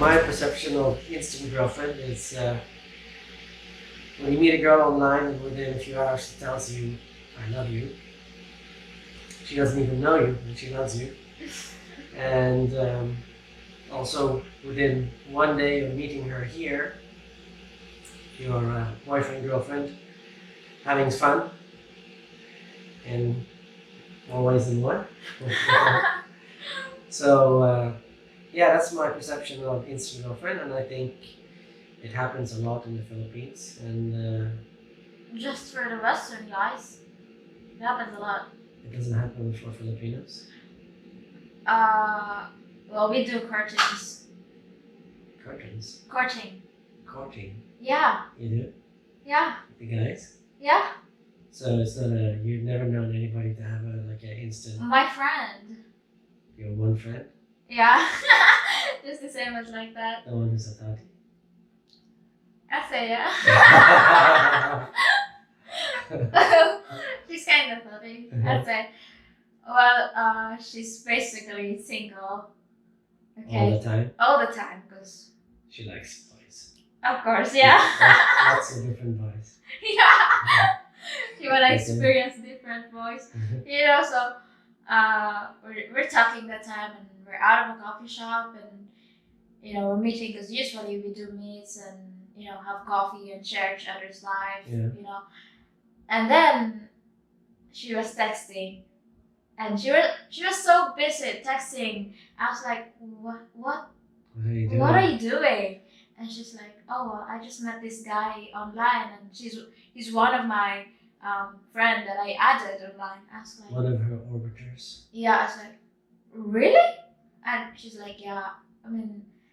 My perception of instant girlfriend is when you meet a girl online and within a few hours she tells you, I love you. She doesn't even know you, and she loves you. And also within one day of meeting her here, your boyfriend, girlfriend, having fun in more ways than one. So yeah, that's my perception of instant girlfriend, and I think it happens a lot in the Philippines. And Just for the Western guys, it happens a lot. it doesn't happen for Filipinos. Well, we do courtings. Curtains. Courting. Courting. Yeah. You do? Yeah. The guys? Yeah. So it's not you've never known anybody to have an instant, My friend. your one friend? Yeah. Just the same as like that. The one who's a thotty? I say yeah. She's kind of funny. I'd say. Well, she's basically single. Okay. All the time? All the time, because She likes boys. of course, yeah. Lots of different boys. Yeah. You wanna Okay. experience different voice, So, we're talking that time, and we're out of a coffee shop, and we're meeting because usually we do meets and have coffee and share each other's life, Yeah. And then she was texting, and she was so busy texting. I was like, what? What are you doing? What are you doing? And she's like, oh, well, I just met this guy online, and he's one of my friend that I added online. I was like, One of her orbiters. yeah. I was like, really? And she's like, yeah. I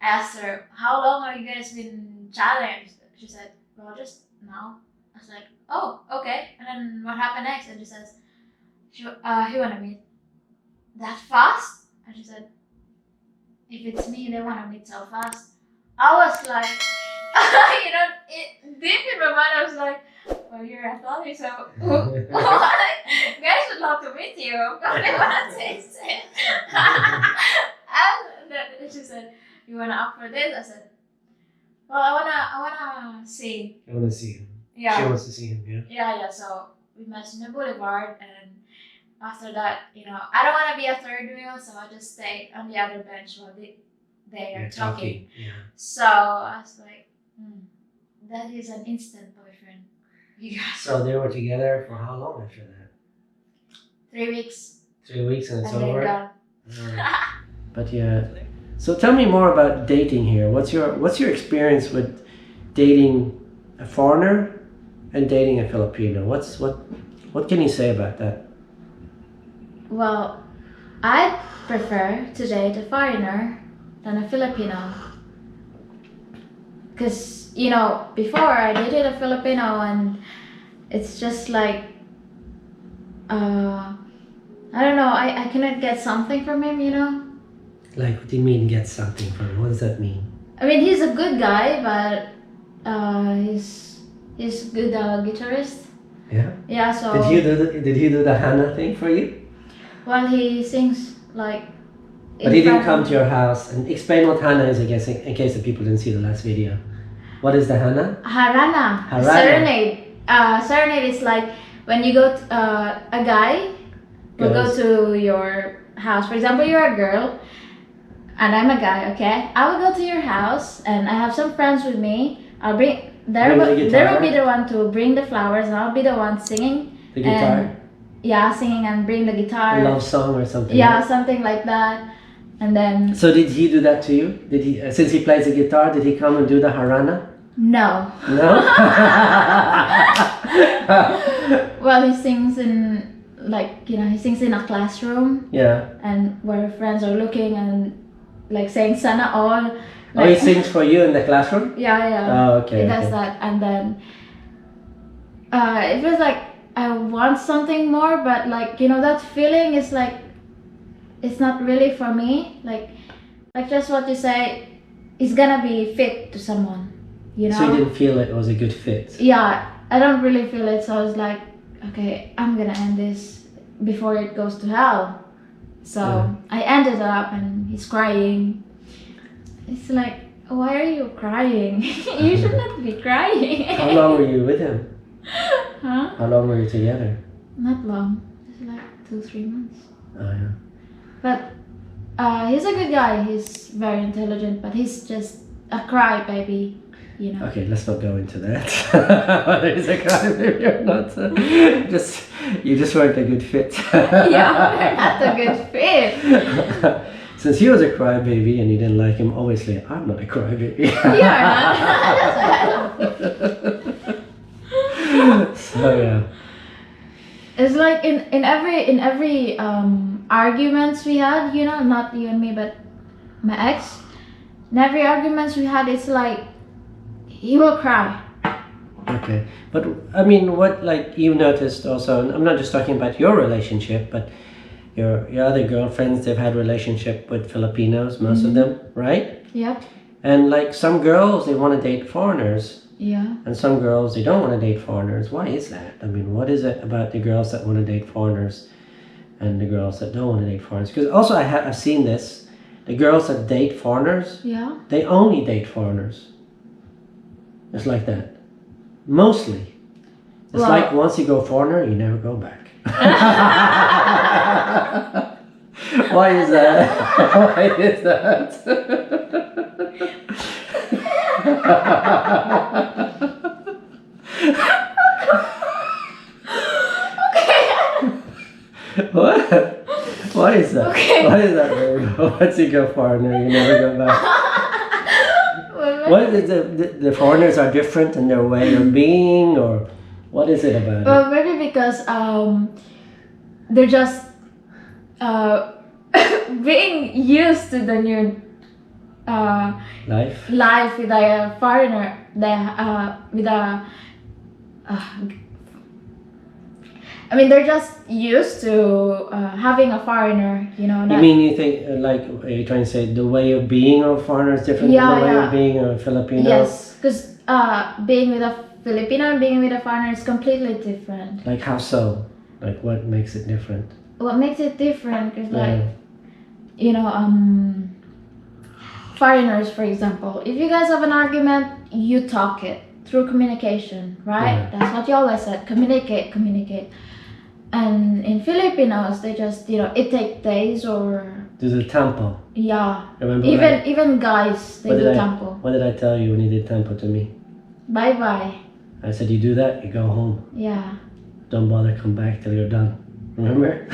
asked her, how long have you guys been chatting? She said, well, just now. I was like, oh, okay. And then what happened next? And she says, he wanna meet that fast? And she said, if it's me, they wanna meet so fast. I was like, deep in my mind, I was like, well, you're a thotty, so guys would love to meet you. They wanna taste it. And then she said, you wanna up for this? I said, well, I wanna see. I want to see him. Yeah. She wants to see him, yeah? Yeah. So we met in the boulevard, and after that, I don't want to be a third wheel, so I just stayed on the other bench while they are You're talking. Yeah. So I was like, that is an instant boyfriend. Yeah. So they were together for how long after that? 3 weeks. 3 weeks and it's And over? they're gone. But yeah. So tell me more about dating here. What's your experience with dating a foreigner and dating a Filipino? What can you say about that? Well, I prefer to date a foreigner than a Filipino. Because, before I dated a Filipino, and it's just like, I don't know, I cannot get something from him, Like, what do you mean get something from him? What does that mean? I mean, he's a good guy, but he's a good guitarist. Yeah? Yeah, so... Did he do the Hannah thing for you? Well, he sings like... But he didn't come to your house. And explain what Hannah is, I guess, in case the people didn't see the last video. What is the Hannah? Harana. Harana. Serenade. Serenade is like when you go to, a guy will go Goes. to your house. For example, you're a girl and I'm a guy, okay? I will go to your house and I have some friends with me. I'll bring... There Bring the will be guitar. the one to bring the flowers, and I'll be the one singing. The guitar? Yeah, singing and bring the guitar. A love song or something? Yeah, something like that. And then... So did he do that to you? Did he, since he plays the guitar, did he come and do the Harana? No. No? Well, he sings in, he sings in a classroom. Yeah. And where friends are looking and, saying sana all. Oh, he sings for you in the classroom? Yeah. Oh, okay. He does that. And then... it was like, I want something more, but that feeling is it's not really for me. Like just what you say, it's gonna be fit to someone, So you didn't feel it was a good fit? Yeah, I don't really feel it, so I was like, okay, I'm gonna end this before it goes to hell. So I ended up, and he's crying. It's like, Why are you crying? You should not be crying. How long were you with him? Huh? How long were you together? Not long. It's like 2-3 months. Oh yeah. But he's a good guy. He's very intelligent, but he's just a crybaby, you know. Okay, let's not go into that. Whether he's a crybaby or not. You just weren't a good fit. Yeah, we're not a good fit. Since he was a crybaby and you didn't like him, obviously I'm not a crybaby. You're not. So yeah. It's like in every arguments we had, you know, not you and me, but my ex. In every arguments we had, it's like he will cry. Okay, but I mean, what like you noticed also, and I'm not just talking about your relationship, but your other girlfriends, they've had relationship with Filipinos, most of them, right? Yep. And like some girls, they want to date foreigners, Yeah. and some girls they don't want to date foreigners. Why is that? I mean, what is it about the girls that want to date foreigners and the girls that don't want to date foreigners? Because also I've seen this, the girls that date foreigners, Yeah. they only date foreigners. It's like that. Mostly. It's Well- like once you go foreigner, you never go back. Why is that? Why is that? What? Why is that? Okay. Why is that weird? Once you go foreigner, you never go back. What is the foreigners are different in their way of being, or what is it about it? Well, maybe because they're just being used to the new Life? life with a foreigner. I mean, they're just used to having a foreigner, you know. You Not, mean you think, like, are you trying to say the way of being of a foreigner is different Yeah, than the way yeah. of being a Filipino? yes, because being with a Filipino and being with a foreigner is completely different. Like, how so? Like, what makes it different? What makes it different is Yeah. like, you know, foreigners, for example, if you guys have an argument, you talk it through communication, right? Yeah. That's what you always said, communicate. And in Filipinos, they just, you know, it takes days or, Do the tempo. yeah. Remember Even guys, they What do did I- tempo. what did I tell you when you did tempo to me? Bye-bye. I said, you do that, you go home. Yeah. Don't bother come back till you're done. Remember?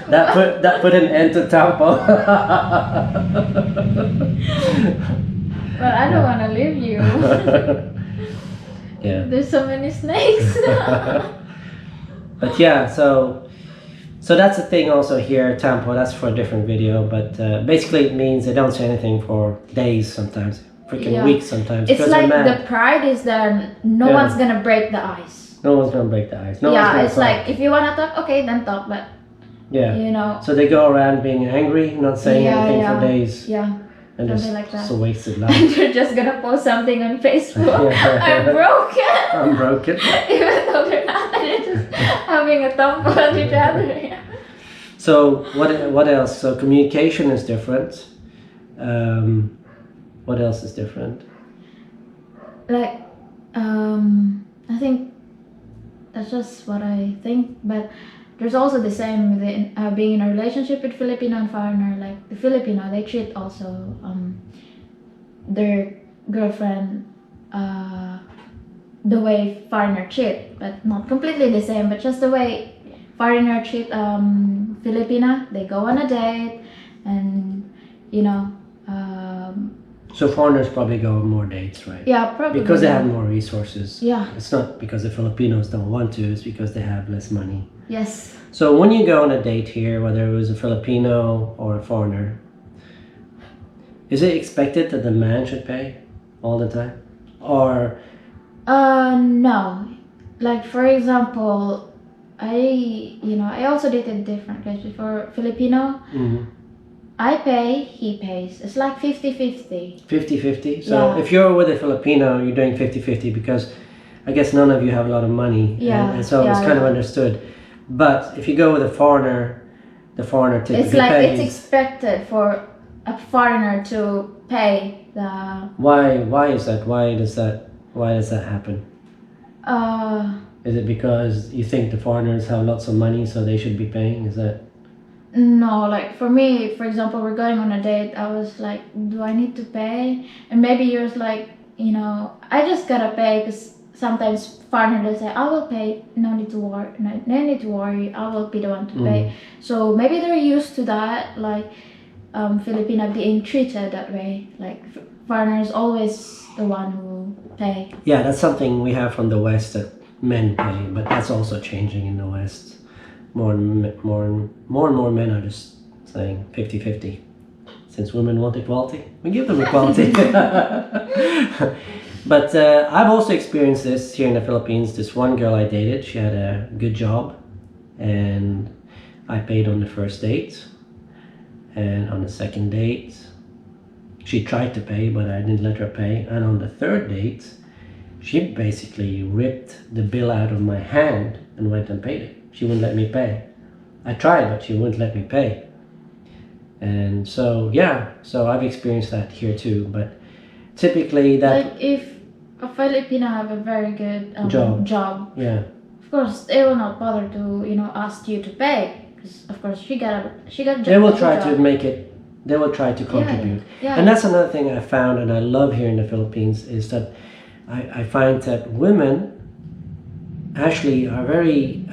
that put an end to tempo. But I don't want to leave you. Yeah. There's so many snakes. But yeah, so that's the thing also here, tempo, that's for a different video, but basically it means they don't say anything for days sometimes, freaking Yeah. weeks sometimes, It's because like they're mad. the pride is that no Yeah. one's gonna break the ice. No one's gonna break the ice. No one's Yeah, gonna it's talk. like if you wanna talk, okay, then talk. But Yeah. you know, So they go around being angry, not saying Yeah, anything yeah. for days, yeah, and something just like that. it's a wasted and life. you're just gonna post something on Facebook. Yeah. I'm broken, I'm broken. even though they're not. They're just having a tumble at each other. So what else? So communication is different. What else is different? Like, I think that's just what I think. But there's also the same with being in a relationship with Filipino and foreigner. Like the Filipino, they treat also their girlfriend the way foreigner treat, but not completely the same. But just the way foreigner treat Filipina. They go on a date, and you know. So foreigners probably go on more dates, right? Yeah, probably. Because they have more resources. Yeah. It's not because the Filipinos don't want to, it's because they have less money. Yes. So when you go on a date here, whether it was a Filipino or a foreigner, is it expected that the man should pay all the time? Or No. Like for example, I also dated different guys before. Filipino, I pay, he pays. It's like 50-50. 50-50? So Yeah. if you're with a Filipino, you're doing 50-50 because I guess none of you have a lot of money. Yeah, And so it's yeah, kind of yeah. understood. But if you go with a foreigner, the foreigner typically It's like pays. it's expected for a foreigner to pay the Why is that? Why does that happen? Is it because you think the foreigners have lots of money, so they should be paying? Is that? no, like for me, for example, we're going on a date. I was like, do I need to pay? And maybe you're like, I just gotta pay because sometimes foreigners say, I will pay. No need to worry. No need to worry. I will be the one to pay. So maybe they're used to that, like Filipina being treated that way. Like foreigners always the one who pay. Yeah, that's something we have from the West, that men pay, but that's also changing in the West. More and more men are just saying 50-50. Since women want equality, we give them equality. But I've also experienced this here in the Philippines. This one girl I dated, she had a good job, and I paid on the first date. And on the second date, she tried to pay, but I didn't let her pay. And on the third date, she basically ripped the bill out of my hand and went and paid it. She wouldn't let me pay. I tried, but she wouldn't let me pay. And so, so I've experienced that here too. But typically that... Like if a Filipina have a very good job, yeah, of course they will not bother to ask you to pay, because of course she got a job. they will try to make it. They will try to contribute. Yeah. And that's another thing I found, and I love here in the Philippines, is that I find that women actually are very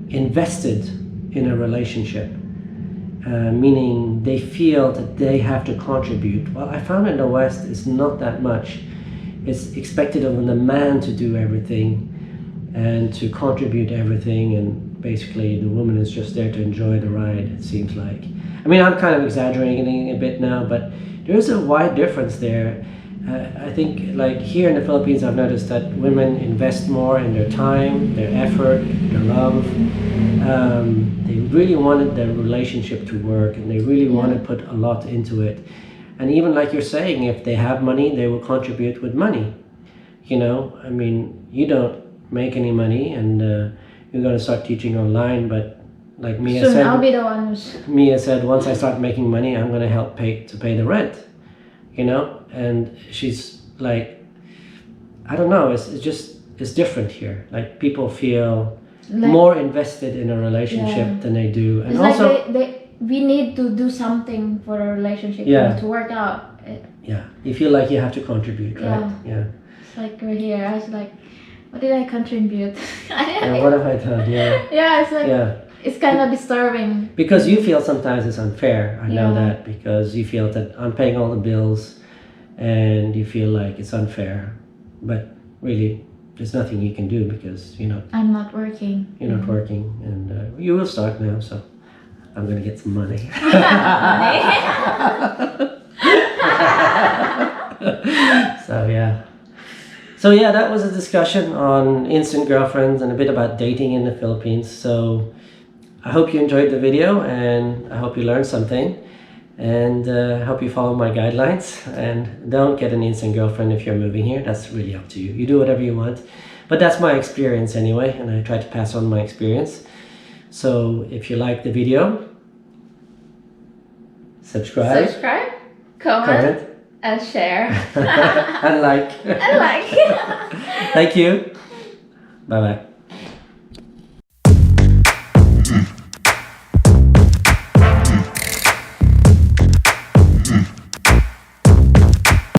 invested in a relationship, meaning they feel that they have to contribute. Well, I found in the West it's not that much. It's expected of the man to do everything and to contribute everything, and basically the woman is just there to enjoy the ride, it seems like. I mean, I'm kind of exaggerating a bit now, but there is a wide difference there. I think, like here in the Philippines, I've noticed that women invest more in their time, their effort, their love. They really wanted their relationship to work, and they really want to put a lot into it. And even like you're saying, if they have money, they will contribute with money. I mean, you don't make any money, and you're going to start teaching online, but like Mia soon said, I'll be the one who's... Mia said, once I start making money, I'm going to help pay the rent. And she's like, I don't know, it's different here. Like people feel like, more invested in a relationship than they do. And it's also, like we need to do something for a relationship to work out. Yeah, you feel like you have to contribute, right? Yeah. It's like we're here. I was like, what did I contribute? What have I done? Yeah. Yeah, it's like it's kind of disturbing. Because you feel sometimes it's unfair. I know that, because you feel that I'm paying all the bills, and you feel like it's unfair. But really, there's nothing you can do, because I'm not working. You're not working, and you will start now. So I'm gonna get some money. So that was a discussion on instant girlfriends and a bit about dating in the Philippines. So I hope you enjoyed the video, and I hope you learned something, and I hope you follow my guidelines, and don't get an instant girlfriend if you're moving here. That's really up to you. You do whatever you want, but that's my experience anyway, and I try to pass on my experience. So if you like the video, subscribe, comment, and share, and like. Thank you. Bye bye.